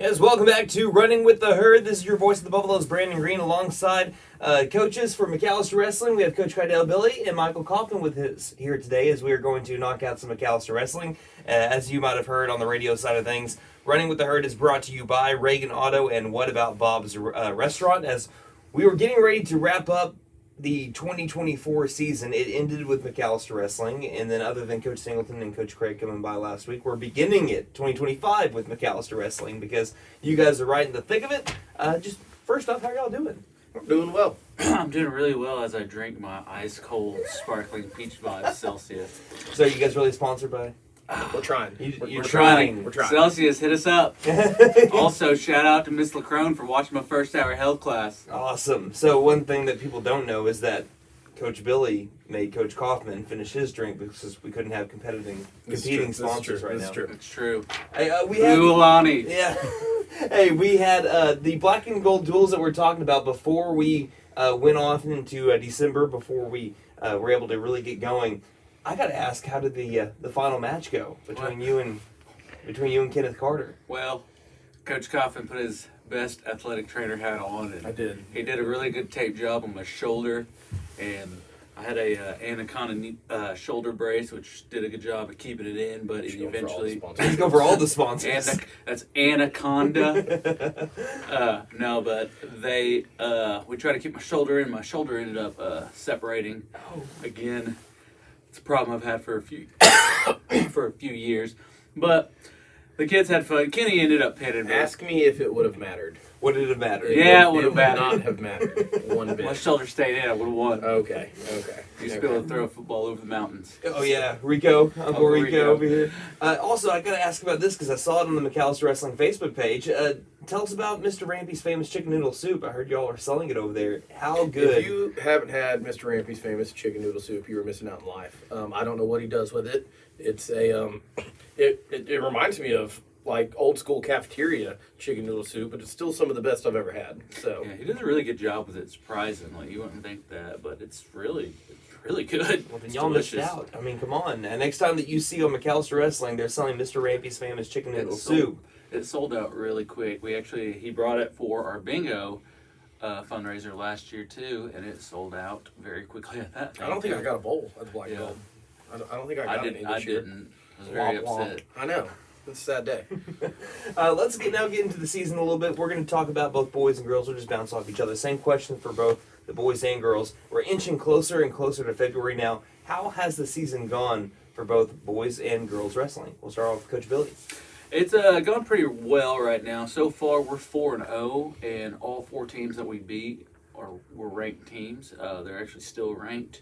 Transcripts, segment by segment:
Yes, welcome back to Running with the Herd. This is your voice of the Buffaloes, Brandon Green, alongside coaches for McAlester Wrestling. We have Coach Kydel Billy and Michael Coffman with us here today as we are going to knock out some McAlester Wrestling. As you might have heard on the radio side of things, Running with the Herd is brought to you by Reagan Auto and What About Bob's Restaurant. As we were getting ready to wrap up the 2024 season, it ended with McAlester Wrestling, and then other than Coach Singleton and Coach Craig coming by last week, we're beginning it 2025 with McAlester Wrestling because you guys are right in the thick of it. Just first off, how y'all doing? I'm doing well. I'm doing really well as I drink my ice cold sparkling peach vibe Celsius. So you guys really sponsored by? We're trying. You're trying. We're trying. Celsius, hit us up. Also, shout out to Miss LaCrone for watching my first hour health class. Awesome. So one thing that people don't know is that Coach Billy made Coach Coffman finish his drink because we couldn't have competing sponsors right now. It's true. Hey, we had Ulani. Yeah. Hey, we had the black and gold duels that we're talking about before we went off into December, before we were able to really get going. I got to ask, how did the final match go between you and Kenneth Carter? Well, Coach Coffin put his best athletic trainer hat on, and I did. He did a really good tape job on my shoulder, and I had a Anaconda shoulder brace, which did a good job of keeping it in, but it eventually... Let's go for all the sponsors. That's Anaconda. No, but we tried to keep my shoulder in. My shoulder ended up separating. Again, it's a problem I've had for a few years. But the kids had fun. Kenny ended up pinning me. Ask me if it would have mattered. Would it have mattered? Yeah, it would have mattered. Not have mattered one bit. My shoulder stayed in. I would have won. Okay. You used to be able to throw a football over the mountains. Oh yeah, Uncle Rico over here. Also, I got to ask about this because I saw it on the McAlester Wrestling Facebook page. Tell us about Mr. Rampy's famous chicken noodle soup. I heard y'all are selling it over there. How good? If you haven't had Mr. Rampy's famous chicken noodle soup, you were missing out in life. I don't know what he does with it. It's it reminds me of like old school cafeteria chicken noodle soup, but it's still some of the best I've ever had. So yeah, he does a really good job with it. Surprisingly, you wouldn't think that, but it's really good. Well, then y'all missed out. I mean, come on. And next time that you see on McAlester Wrestling, they're selling Mr. Rampy's famous chicken noodle soup. It sold out really quick. He brought it for our bingo fundraiser last year too, and it sold out very quickly at that time. I don't think I got a bowl at the Black and Gold. I don't think I got any this year. I didn't. I was very upset. I know. It's a sad day. Let's get into the season a little bit. We're going to talk about both boys and girls. We'll just bounce off each other. Same question for both the boys and girls. We're inching closer and closer to February now. How has the season gone for both boys and girls wrestling? We'll start off with Coach Billy. It's gone pretty well right now. So far, we're 4-0, and all 4 teams that we beat were ranked teams. They're actually still ranked,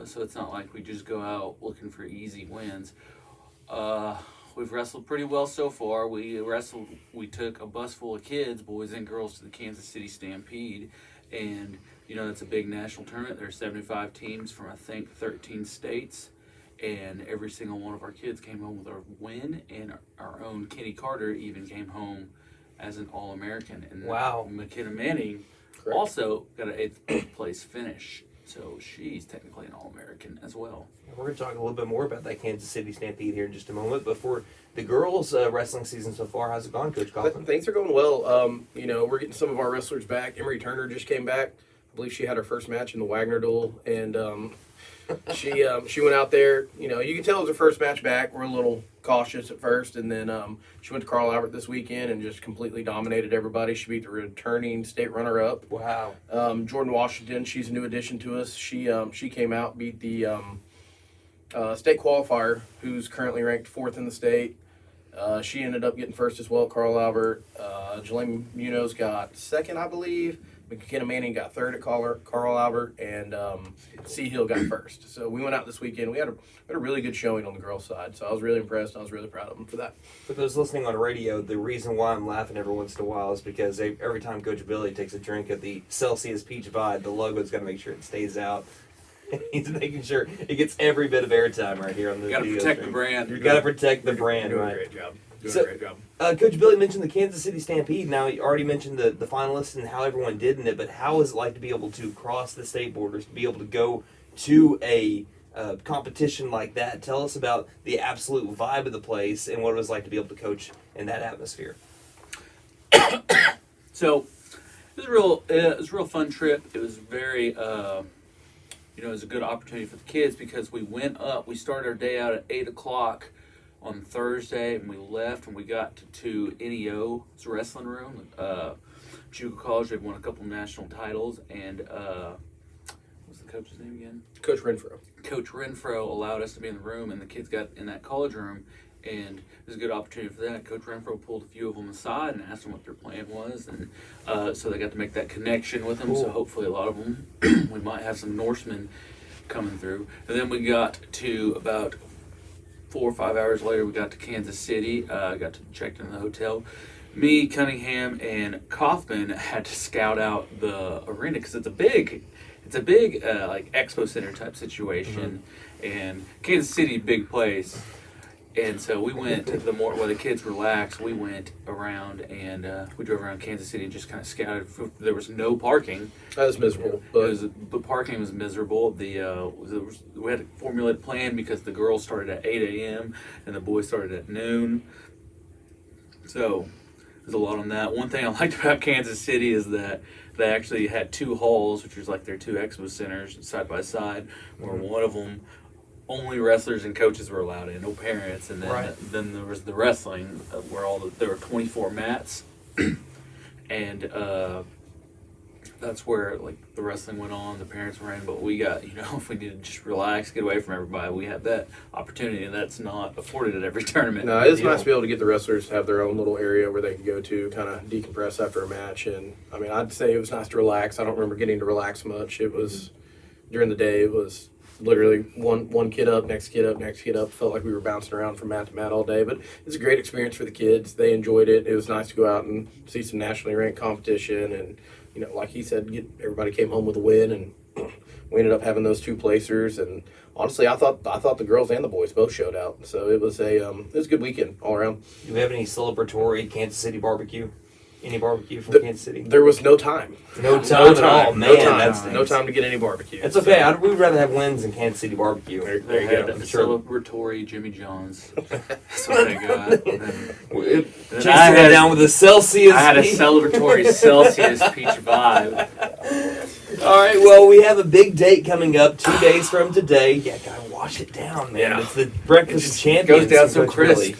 so it's not like we just go out looking for easy wins. We've wrestled pretty well so far. We took a bus full of kids, boys and girls, to the Kansas City Stampede, and it's a big national tournament. There are 75 teams from I think 13 states. And every single one of our kids came home with a win, and our own Kenny Carter even came home as an All-American. And wow. McKenna Manning also got an 8th place finish, so she's technically an All-American as well. We're going to talk a little bit more about that Kansas City Stampede here in just a moment. But for the girls' wrestling season so far, how's it gone, Coach Coffman? Things are going well. We're getting some of our wrestlers back. Emery Turner just came back. I believe she had her first match in the Wagner duel, and she went out there. You can tell it was her first match back. We're a little cautious at first, and then she went to Carl Albert this weekend and just completely dominated everybody. She beat the returning state runner-up. Wow. Jordan Washington, she's a new addition to us. She came out, beat the state qualifier, who's currently ranked 4th in the state. She ended up getting first as well at Carl Albert. Jelaine Munoz got 2nd, I believe. McKenna Manning got 3rd at Carl Albert, and C. Hill got 1st. So we went out this weekend. We had a really good showing on the girls' side, so I was really impressed. I was really proud of them for that. For those listening on radio, the reason why I'm laughing every once in a while is because every time Coach Billy takes a drink of the Celsius Peach Vibe, the logo's got to make sure it stays out. He's making sure it gets every bit of airtime right here on the video. Got to protect the brand. You got to protect the brand, You're doing right? a great job. Doing a great job. Coach Billy mentioned the Kansas City Stampede. Now, you already mentioned the finalists and how everyone did in it, but how is it like to be able to cross the state borders, to be able to go to a competition like that? Tell us about the absolute vibe of the place and what it was like to be able to coach in that atmosphere. So it was a real fun trip. It was very, it was a good opportunity for the kids because we went up. We started our day out at 8 o'clock on Thursday, and we left and we got to NEO, it's a wrestling room. Pachuca College, they've won a couple national titles, and what's the coach's name again? Coach Renfro. Coach Renfro allowed us to be in the room, and the kids got in that college room, and it was a good opportunity for that. Coach Renfro pulled a few of them aside and asked them what their plan was, and so they got to make that connection with them. Cool. So hopefully a lot of them, we might have some Norsemen coming through. And then we got to about 4 or 5 hours later, we got to Kansas City. Got to check in the hotel. Me, Cunningham, and Coffman had to scout out the arena because it's a big like expo center type situation, and Kansas City, big place. And so we went while the kids relaxed, we went around and we drove around Kansas City and just kind of scouted. There was no parking. That was miserable. But parking was miserable. We had a formulated plan because the girls started at 8 a.m. and the boys started at noon. So there's a lot on that. One thing I liked about Kansas City is that they actually had 2 halls, which was like their 2 expo centers side by side, where one of them only wrestlers and coaches were allowed in, no parents, and then there was the wrestling where there were 24 mats, and that's where like the wrestling went on. The parents were in, but we got if we needed to just relax, get away from everybody, we had that opportunity, and that's not afforded at every tournament. No, it's nice to be able to get the wrestlers to have their own little area where they can go to kind of decompress after a match. And I mean, I'd say it was nice to relax. I don't remember getting to relax much. It was during the day. It was literally one kid up, next kid up, next kid up. Felt like we were bouncing around from mat to mat all day, but it's a great experience for the kids. They enjoyed it. It was nice to go out and see some nationally ranked competition, and like he said, everybody came home with a win, and we ended up having those 2 placers. And honestly, I thought the girls and the boys both showed out. So it was a good weekend all around. Do we have any celebratory Kansas City barbecue? Any barbecue from Kansas City? There was no time. No time at all. Man, no time to get any barbecue. It's okay. We'd rather have wins than Kansas City barbecue. There you go. Celebratory Jimmy John's. That's what they got. Chase went down with a Celsius. I had a celebratory Celsius peach vibe. All right, well, we have a big date coming up 2 days from today. Yeah, gotta wash it down, man. Yeah. It's the breakfast of champions. Goes down so crisp.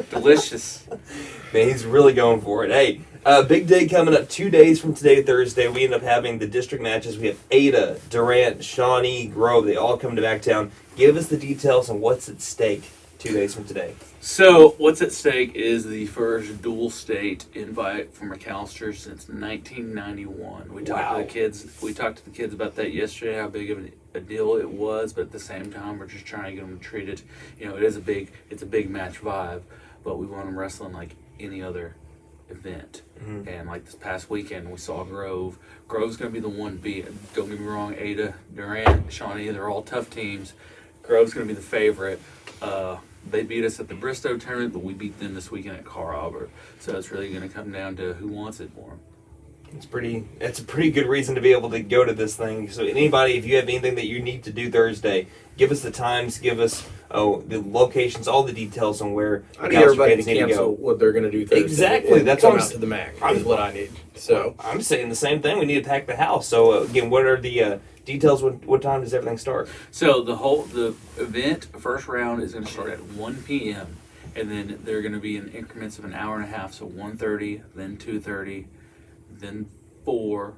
Delicious. Man, he's really going for it. Hey, big day coming up 2 days from today, Thursday. We end up having the district matches. We have Ada, Durant, Shawnee, Grove. They all come to Backtown. Give us the details on what's at stake 2 days from today. So, what's at stake is the first dual state invite from McAlester since 1991. We talked to the kids. We talked to the kids about that yesterday. How big of a deal it was, but at the same time, we're just trying to get them to treat it. It's a big match vibe, but we want them wrestling like any other event. And like this past weekend, we saw Grove. Grove's going to be the one beat. Don't get me wrong, Ada, Durant, Shawnee, they're all tough teams. Grove's going to be the favorite. They beat us at the Bristow tournament, but we beat them this weekend at Carl Albert. So it's really going to come down to who wants it more. It's a pretty good reason to be able to go to this thing. So anybody, if you have anything that you need to do Thursday, give us the times, give us the locations, all the details on where I need everybody to cancel what they're going to do Thursday. Exactly. That's what I'm out to the MAC is what I need. So I'm saying the same thing. We need to pack the house. So again, what are the details? What time does everything start? So the event first round is going to start at 1 p.m. and then they're going to be in increments of an hour and a half. So 1:30, then 2:30, then 4,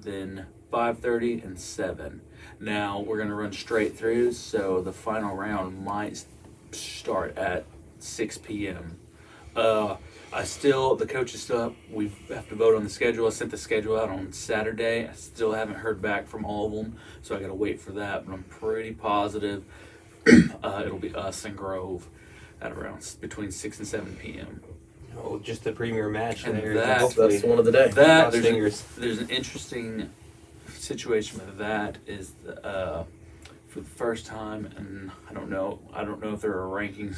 then 5:30, and 7. Now we're going to run straight through, so the final round might start at 6 p.m. The coaches still have, we have to vote on the schedule. I sent the schedule out on Saturday. I still haven't heard back from all of them, so I got to wait for that. But I'm pretty positive it'll be us and Grove at around between 6 and 7 p.m. Oh, just the premier match. And there. That's one of the day. There's an interesting situation with that is for the first time, and I don't know if there are rankings,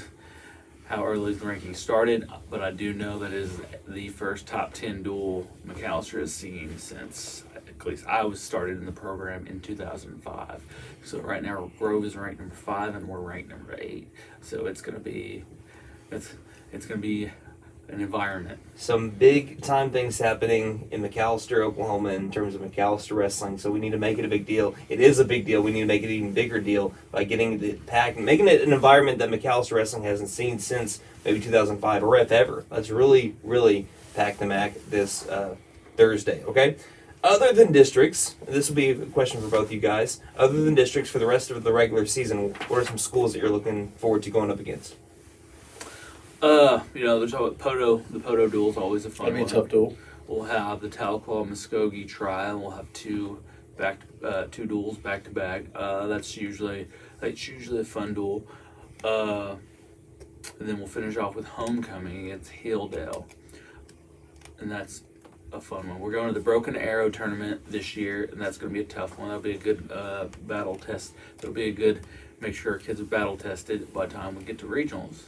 how early the rankings started, but I do know that it is the first top 10 duel McAlester has seen since at least I was started in the program in 2005. So right now Grove is ranked number 5 and we're ranked number 8. So it's gonna be a an environment. Some big time things happening in McAlester, Oklahoma, in terms of McAlester wrestling. So we need to make it a big deal. It is a big deal. We need to make it an even bigger deal by getting it packed and making it an environment that McAlester wrestling hasn't seen since maybe 2005 or if ever. Let's really, really pack the MAC this Thursday. Okay. Other than districts, this will be a question for both you guys. Other than districts, for the rest of the regular season, what are some schools that you're looking forward to going up against? There's always the Poto duel is always a fun That'd be a one. tough duel. We'll have the Tahlequah Muskogee try, and we'll have two duels back to back. That's usually a fun duel. And then we'll finish off with homecoming against Hilldale, and that's a fun one. We're going to the Broken Arrow tournament this year, and that's going to be a tough one. That'll be a good battle test. It'll be a good make sure our kids are battle tested by the time we get to regionals.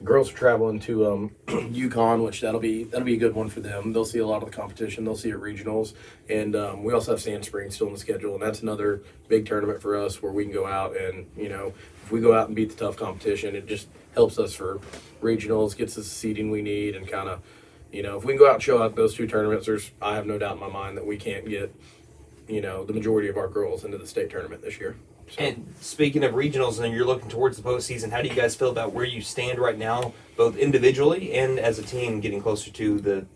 Girls are traveling to Yukon, which that'll be a good one for them. They'll see a lot of the competition. They'll see it regionals, and we also have Sand Springs still in the schedule, and that's another big tournament for us where we can go out and if we go out and beat the tough competition, it just helps us for regionals, gets us the seeding we need, and kind of if we can go out and show out those two tournaments, I have no doubt in my mind that we can't get the majority of our girls into the state tournament this year. So. And speaking of regionals, and you're looking towards the postseason, how do you guys feel about where you stand right now, both individually and as a team, getting closer to the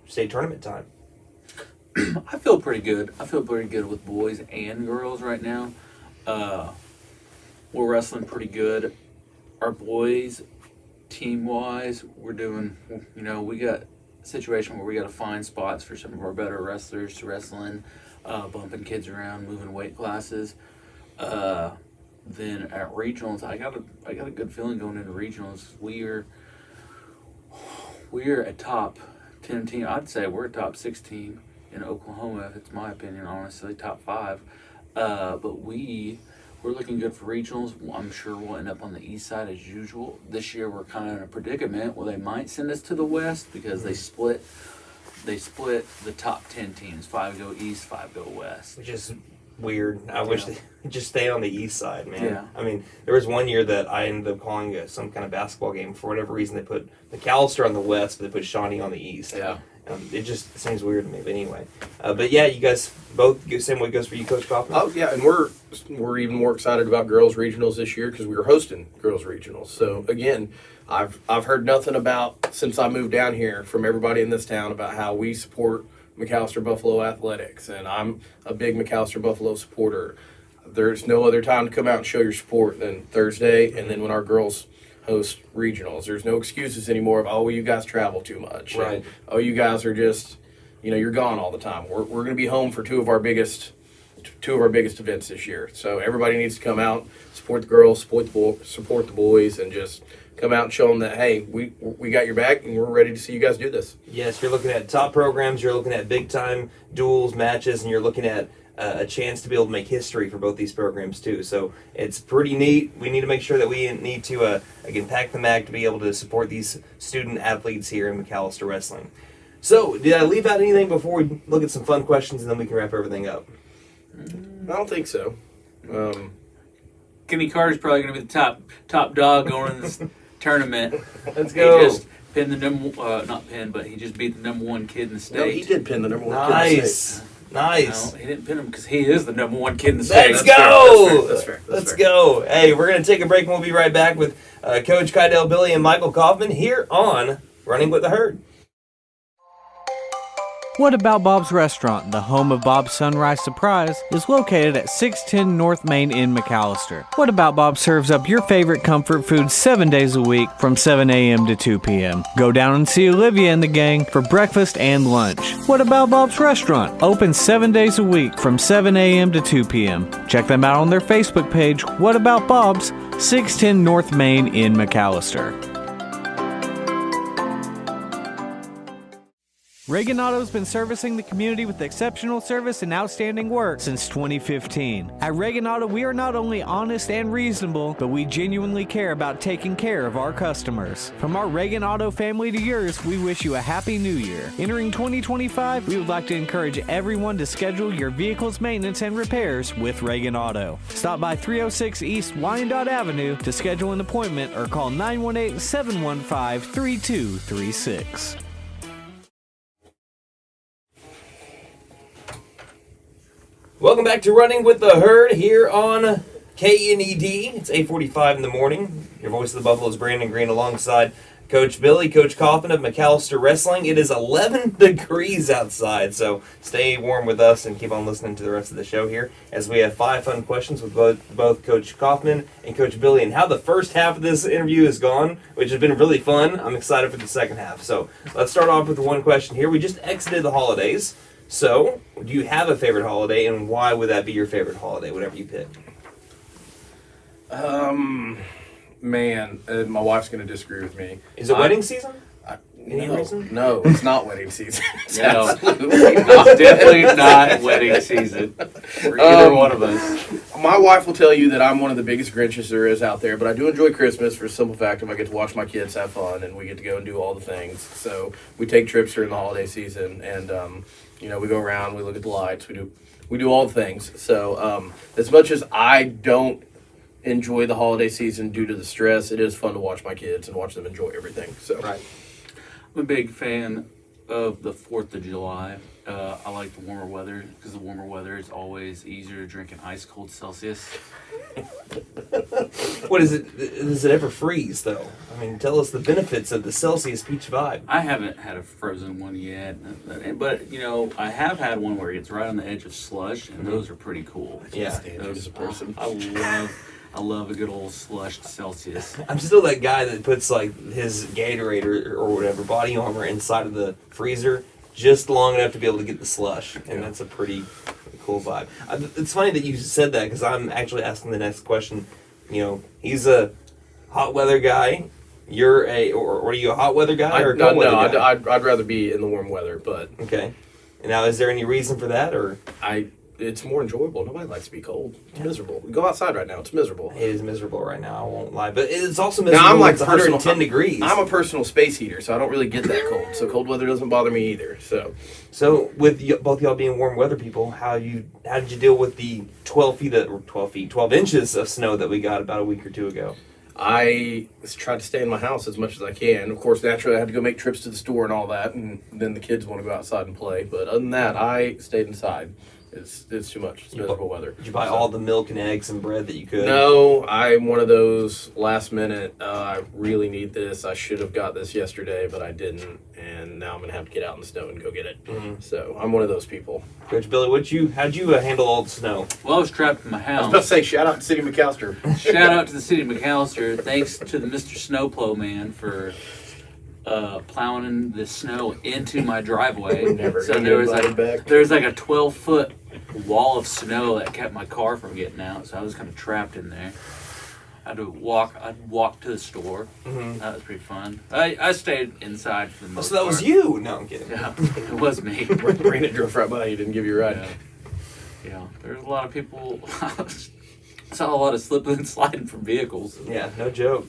state tournament time? I feel pretty good. I feel pretty good with boys and girls right now. We're wrestling pretty good. Our boys, team-wise, we're doing, we got a situation where we got to find spots for some of our better wrestlers to wrestle in, bumping kids around, moving weight classes. Then at regionals, I got a good feeling going into regionals. We're a top 10 team. I'd say we're a top 16 in Oklahoma, if it's my opinion, honestly, top 5. But we're looking good for regionals. I'm sure we'll end up on the east side as usual. This year we're kind of in a predicament where they might send us to the west because they split the top 10 teams. 5 go east, 5 go west. Which is weird. I wish they just stay on the east side, man. Yeah. I mean, there was one year that I ended up calling some kind of basketball game. For whatever reason, they put McAlester on the west, but they put Shawnee on the east. Yeah. It just seems weird to me, but anyway. But yeah, you guys both, same way goes for you, Coach Coffman? Oh, yeah, and we're even more excited about girls regionals this year because we were hosting girls regionals. So, again, I've heard nothing about, since I moved down here, from everybody in this town about how we support McAlester Buffalo Athletics, and I'm a big McAlester Buffalo supporter. There's no other time to come out and show your support than Thursday, and then when our girls host regionals. There's no excuses anymore of, you guys travel too much. Right. And, you guys are just, you're gone all the time. We're going to be home for two of our biggest events this year. So everybody needs to come out, support the girls, support the boys, and just come out and show them that, hey, we got your back and we're ready to see you guys do this. Yes, you're looking at top programs, you're looking at big-time duels, matches, and you're looking at a chance to be able to make history for both these programs, too. So it's pretty neat. We need to make sure that we need to, again, pack the MAC to be able to support these student-athletes here in McAlester Wrestling. So, did I leave out anything before we look at some fun questions and then we can wrap everything up? I don't think so. Kenny Carter's probably going to be the top dog going in this tournament. Let's go. He just pinned he just beat the number 1 kid in the state. No, he did pin the number 1 kid in the state. Nice. No, he didn't pin him because he is the number 1 kid in the state. Let's go. That's fair. Let's go. Hey, we're going to take a break and we'll be right back with Coach Kydel, Billy, and Michael Coffman here on Running with the Herd. What About Bob's Restaurant, the home of Bob's Sunrise Surprise, is located at 610 North Main in McAlester. What About Bob serves up your favorite comfort food 7 days a week from 7 a.m. to 2 p.m. Go down and see Olivia and the gang for breakfast and lunch. What About Bob's Restaurant, open 7 days a week from 7 a.m. to 2 p.m. Check them out on their Facebook page, What About Bob's, 610 North Main in McAlester. Reagan Auto's been servicing the community with exceptional service and outstanding work since 2015. At Reagan Auto, we are not only honest and reasonable, but we genuinely care about taking care of our customers. From our Reagan Auto family to yours, we wish you a happy new year. Entering 2025, we would like to encourage everyone to schedule your vehicle's maintenance and repairs with Reagan Auto. Stop by 306 East Wyandotte Avenue to schedule an appointment or call 918-715-3236. Welcome back to Running with the Herd here on KNED. It's 8:45 in the morning. Your voice of the Buffaloes, Brandon Green, alongside Coach Billy, Coach Coffman of McAlester Wrestling. It is 11 degrees outside, so stay warm with us and keep on listening to the rest of the show here as we have 5 fun questions with both Coach Coffman and Coach Billy, and how the first half of this interview has gone, which has been really fun. I'm excited for the second half. So let's start off with one question here. We just exited the holidays. So, do you have a favorite holiday, and why would that be your favorite holiday, whatever you pick? Man, my wife's going to disagree with me. Is it wedding season? Any No, reason? no, it's not wedding season. It's No, absolutely definitely not wedding season for either one of us. My wife will tell you that I'm one of the biggest Grinches there is out there, but I do enjoy Christmas for the simple fact of I get to watch my kids have fun, and we get to go and do all the things. So we take trips during the holiday season, and we go around, we look at the lights, we do all the things. So as much as I don't enjoy the holiday season due to the stress, it is fun to watch my kids and watch them enjoy everything. So Right. I'm a big fan of the 4th of July. I like the warmer weather because the warmer weather is always easier to drink an ice cold Celsius. What is it? Does it ever freeze, though? I mean, tell us the benefits of the Celsius Peach Vibe. I haven't had a frozen one yet, but I have had one where it's right on the edge of slush, and those are pretty cool. Yeah. stand you as a person. I love a good old slushed Celsius. I'm still that guy that puts, like, his Gatorade or whatever, body armor inside of the freezer just long enough to be able to get the slush, and that's a pretty cool vibe. It's funny that you said that, because I'm actually asking the next question. He's a hot weather guy. You're are you a hot weather guy or a cold weather guy? I'd rather be in the warm weather, but Okay. And now, is there any reason for that, or? it's more enjoyable. Nobody likes to be cold. It's miserable. We go outside right now. It's miserable. It is miserable right now, I won't lie. But it's also miserable Now, I'm like when it's 110 degrees. I'm a personal space heater, so I don't really get that cold. So cold weather doesn't bother me either. So with both y'all being warm weather people, how did you deal with the 12 inches of snow that we got about a week or two ago? I tried to stay in my house as much as I can. Of course, naturally, I had to go make trips to the store and all that, and then the kids want to go outside and play. But other than that, I stayed inside. It's too much. It's miserable weather. Did you buy all the milk and eggs and bread that you could? No, I'm one of those last minute, I really need this. I should have got this yesterday, but I didn't. And now I'm going to have to get out in the snow and go get it. Mm-hmm. So I'm one of those people. Coach Billy, how'd you handle all the snow? Well, I was trapped in my I was house. about to say, shout out to City McAlester. Shout out to the city of McAlester. Thanks to the Mr. Snowplow man for plowing the snow into my driveway. Never So gonna there get was invited back. there was like a 12-foot wall of snow that kept my car from getting out. So I was kind of trapped in there. I'd walk to the store. Mm-hmm. That was pretty fun. I stayed inside for the most So that was part. you? No, I'm kidding. Yeah, it was me. Brandon drove right by you, didn't give you a ride. Yeah, there's a lot of people. I saw a lot of slipping and sliding from vehicles. Yeah, no joke.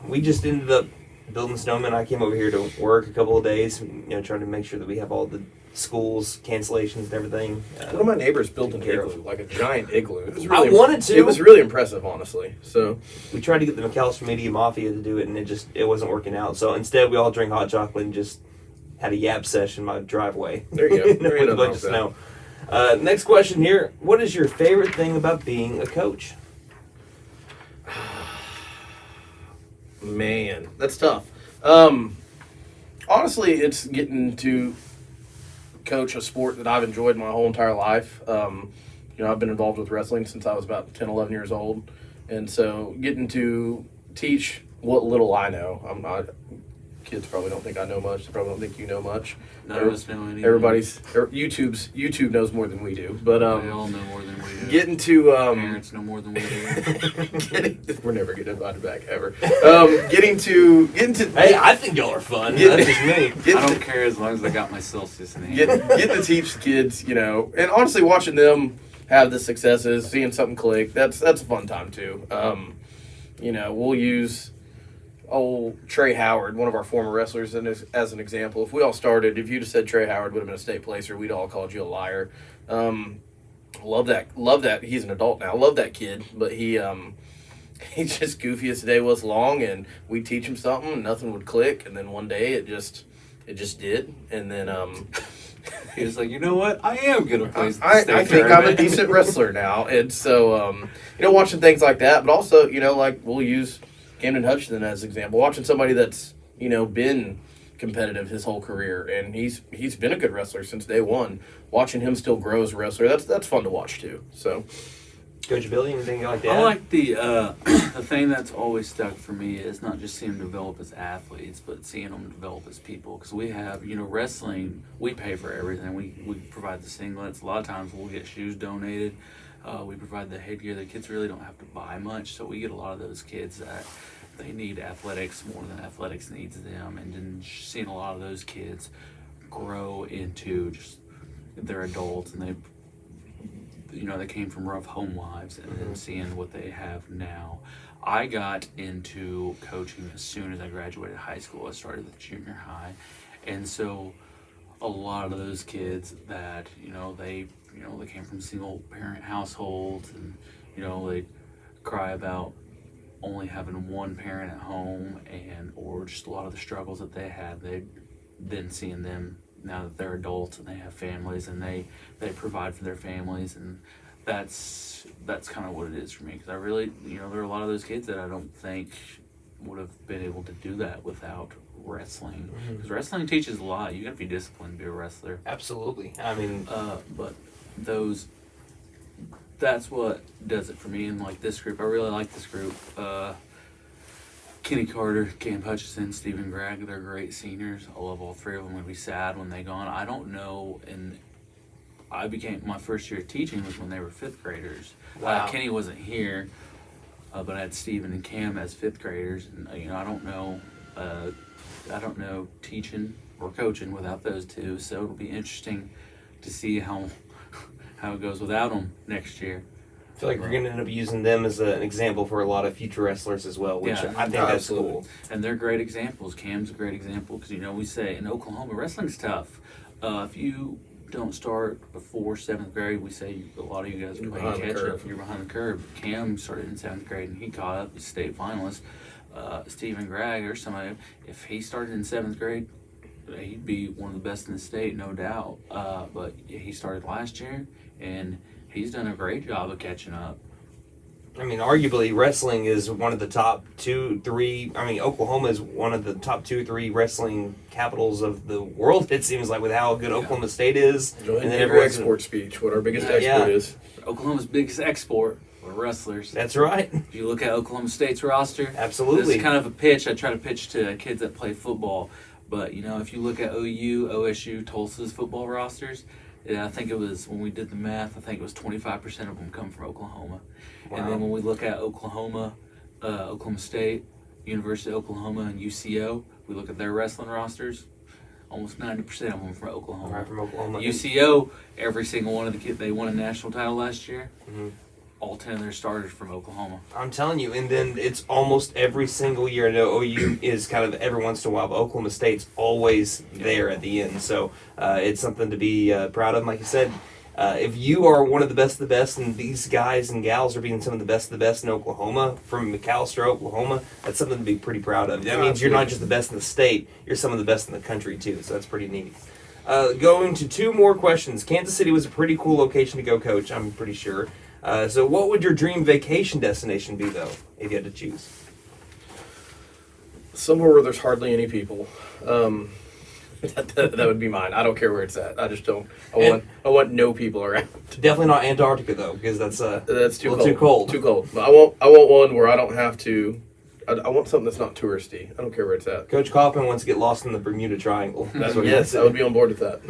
We just ended up building snowmen. I came over here to work a couple of days, trying to make sure that we have all the schools cancellations and everything. One of my neighbors built an taken care of. igloo, like a giant igloo. It was I wanted to. It was really impressive, honestly. So We tried to get the McAlester Media Mafia to do it, and it wasn't working out. So instead, we all drank hot chocolate and just had a yap session in my driveway. there you go. There ain't with a nothing bunch of wrong with snow. Next question here. What is your favorite thing about being a coach? Man, that's tough. Honestly, it's getting to coach a sport that I've enjoyed my whole entire life. I've been involved with wrestling since I was about 10, 11 years old. And so getting to teach what little I know. kids probably don't think I know much. They probably don't think you know much. None of us know anything. YouTube knows more than we do. But they all know more than we do. getting to Parents know more than we do. we're never getting invited back ever. Getting to Hey, I think y'all are fun. That's just me. I don't care as long as I got my Celsius in hand. Get to teach the kids, and honestly, watching them have the successes, seeing something click, that's a fun time too. We'll use old Trey Howard, one of our former wrestlers, as an example. If we all started, if you'd have said Trey Howard would have been a state placer, we'd all called you a liar. Love that. He's an adult now. Love that kid, but he's just goofy as the day was long, and we'd teach him something, and nothing would click, and then one day it just did, and then he was like, you know what? I am gonna play. I think I'm a decent wrestler now, and so watching things like that, but also like we'll use Camden Hutchinson as an example. Watching somebody that's been competitive his whole career, and he's been a good wrestler since day one. Watching him still grow as a wrestler, that's fun to watch too. So, Coach Billy, anything like that? I like the the thing that's always stuck for me is not just seeing them develop as athletes, but seeing them develop as people. Because we have, wrestling, we pay for everything. We provide the singlets. A lot of times we'll get shoes donated. We provide the headgear. The kids really don't have to buy much, so we get a lot of those kids that they need athletics more than athletics needs them. And then seeing a lot of those kids grow into just they're adults, and they came from rough home lives, and then seeing what they have now. I got into coaching as soon as I graduated high school. I started with junior high, and so a lot of those kids that they came from single parent households, and they cry about only having one parent at home, or just a lot of the struggles that they had. They then seeing them now that they're adults and they have families, and they provide for their families, and that's kind of what it is for me. Because I really, there are a lot of those kids that I don't think would have been able to do that without wrestling. Because wrestling teaches a lot. You got to be disciplined to be a wrestler. Absolutely. I mean, but that's what does it for me. And like this group, I really like this group. Kenny Carter, Cam Hutchison, Stephen Gregg, they're great seniors. I love all three of them. I'd be sad when they gone. I don't know, and my first year of teaching was when they were fifth graders. Wow. Kenny wasn't here, but I had Stephen and Cam as fifth graders, and I don't know teaching or coaching without those two. So it'll be interesting to see how it goes without them next year. I feel like we're going to end up using them as an example for a lot of future wrestlers as well, which I think that's cool. And they're great examples. Cam's a great example because, we say in Oklahoma, wrestling's tough. If you don't start before 7th grade, we say a lot of you guys are playing catch up. You're behind the curve. Cam started in 7th grade and he caught up. He's state finalist. Stephen Gregg or somebody, if he started in 7th grade, he'd be one of the best in the state, no doubt. But he started last year, and he's done a great job of catching up. I mean, arguably, wrestling is one of the top 2-3. I mean, Oklahoma is one of the top 2-3 wrestling capitals of the world. It seems like with how good Oklahoma State is. And then everyone's export speech. What our biggest export is. Oklahoma's biggest export are wrestlers. That's right. If you look at Oklahoma State's roster, absolutely, this is kind of a pitch I try to pitch to kids that play football. But if you look at OU, OSU, Tulsa's football rosters. Yeah, I think it was, when we did the math, I think it was 25% of them come from Oklahoma. Wow. And then when we look at Oklahoma, Oklahoma State, University of Oklahoma, and UCO, we look at their wrestling rosters, almost 90% of them from Oklahoma. Right, from Oklahoma. UCO, every single one of the kids, they won a national title last year. Mm-hmm. All 10 of their starters from Oklahoma. I'm telling you, and then it's almost every single year. I know OU is kind of every once in a while, but Oklahoma State's always there at the end. So it's something to be proud of. Like you said, if you are one of the best, and these guys and gals are being some of the best in Oklahoma, from McAlester, Oklahoma, that's something to be pretty proud of. That means you're not just the best in the state, you're some of the best in the country too. So that's pretty neat. Going to two more questions. Kansas City was a pretty cool location to go coach, I'm pretty sure. So what would your dream vacation destination be, though, if you had to choose? Somewhere where there's hardly any people. That would be mine. I don't care where it's at. I just don't. I want no people around. Definitely not Antarctica, though, because that's too cold. Too cold. Too cold. But I want one where I don't have to I want something that's not touristy. I don't care where it's at. Coach Coffman wants to get lost in the Bermuda Triangle. That's what he Yes, wants to I would be on board with that.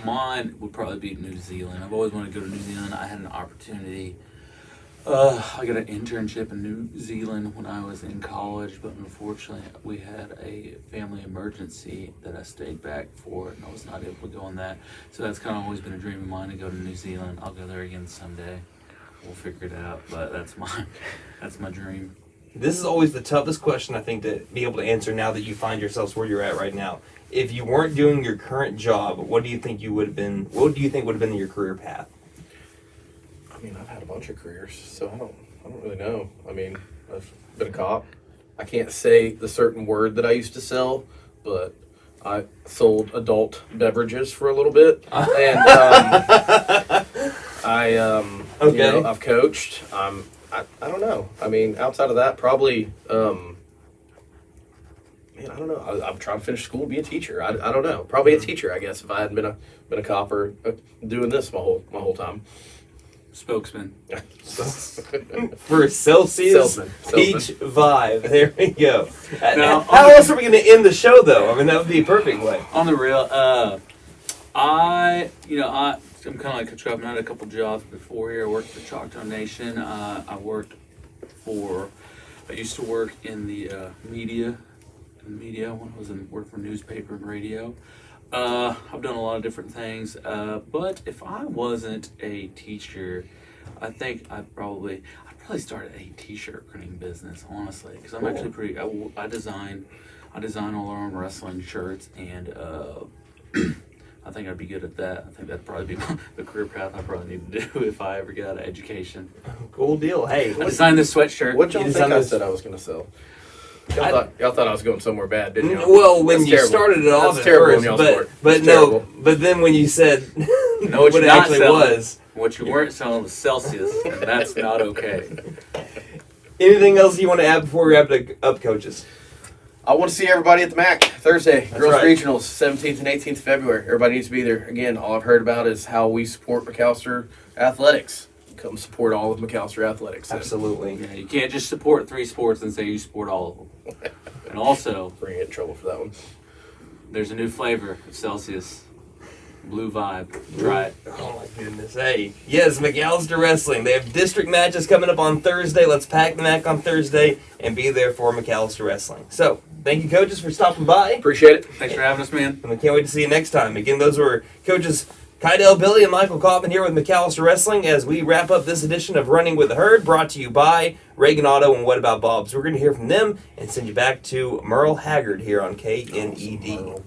Mine would probably be New Zealand. I've always wanted to go to New Zealand. I had an opportunity. I got an internship in New Zealand when I was in college, but unfortunately we had a family emergency that I stayed back for, and I was not able to go on that. So that's kind of always been a dream of mine to go to New Zealand. I'll go there again someday. We'll figure it out, but that's my dream. This is always the toughest question, I think, to be able to answer now that you find yourselves where you're at right now. If you weren't doing your current job, what do you think would have been your career path? I mean, I've had a bunch of careers, so I don't really know. I mean, I've been a cop. I can't say the certain word that I used to sell, but I sold adult beverages for a little bit, and Okay. you know, I've coached. I don't know. I mean, outside of that, probably. Man, I don't know. I'm trying to finish school, be a teacher. I don't know. Probably a teacher, I guess, if I hadn't been a cop or doing this my whole time. Spokesman. For Celsius Salesman. Peach Vibe. There we go. Now, How else are we going to end the show, though? I mean, that would be a perfect way. On the real, I'm kind of like Coach Coffman. I had a couple jobs before here. I worked for Choctaw Nation. I used to work in the media when I was worked for newspaper and radio. I've done a lot of different things, but if I wasn't a teacher, I think I'd probably start a t-shirt printing business, honestly, because I'm actually pretty. I design all our own wrestling shirts, and I think I'd be good at that. I think that'd probably be the career path I probably need to do if I ever get out of education. Cool deal. Hey, I designed this sweatshirt. What y'all You think I designed said I was going to sell? Y'all thought I was going somewhere bad, didn't you? well, when That's you terrible. started it off That's at terrible first, on y'all's part. but That's no, terrible. but then when you said No, what what you're it not actually selling. was. What you weren't selling was Celsius, and that's not okay. Anything else you want to add before we wrap it up, coaches? I want to see everybody at the MAC Thursday. Girls right. Regionals, 17th and 18th February. Everybody needs to be there. Again, all I've heard about is how we support McAlester Athletics. Come support all of McAlester Athletics. Absolutely. Yeah, you can't just support 3 sports and say you support all of them. And also, We're going to get in trouble for that one. there's a new flavor of Celsius. Blue Vibe. Try it. Oh my goodness. Hey. Yes, McAlester Wrestling. They have district matches coming up on Thursday. Let's pack the MAC on Thursday and be there for McAlester Wrestling. So, thank you, coaches, for stopping by. Appreciate it. Thanks for having us, man. And we can't wait to see you next time. Again, those were coaches Kydel, Billy, and Michael Coffman here with McAlester Wrestling as we wrap up this edition of Running with the Herd, brought to you by Reagan Auto and What About Bob's. We're going to hear from them and send you back to Merle Haggard here on KNED.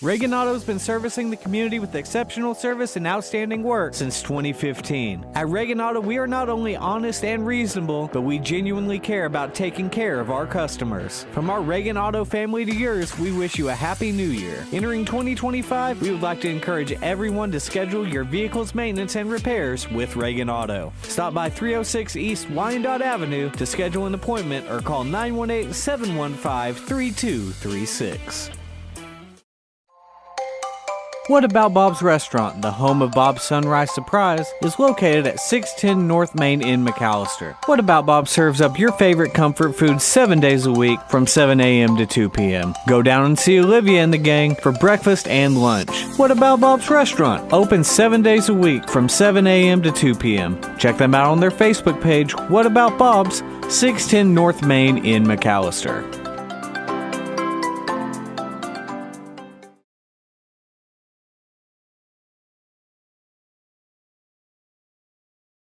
Reagan Auto's been servicing the community with exceptional service and outstanding work since 2015. At Reagan Auto, we are not only honest and reasonable, but we genuinely care about taking care of our customers. From our Reagan Auto family to yours, we wish you a happy new year. Entering 2025, we would like to encourage everyone to schedule your vehicle's maintenance and repairs with Reagan Auto. Stop by 306 East Wyandotte Avenue to schedule an appointment or call 918-715-3236. What About Bob's Restaurant, the home of Bob's Sunrise Surprise, is located at 610 North Main in McAlester. What About Bob serves up your favorite comfort food 7 days a week from 7 a.m. to 2 p.m. Go down and see Olivia and the gang for breakfast and lunch. What About Bob's Restaurant, open 7 days a week from 7 a.m. to 2 p.m. Check them out on their Facebook page, What About Bob's, 610 North Main in McAlester.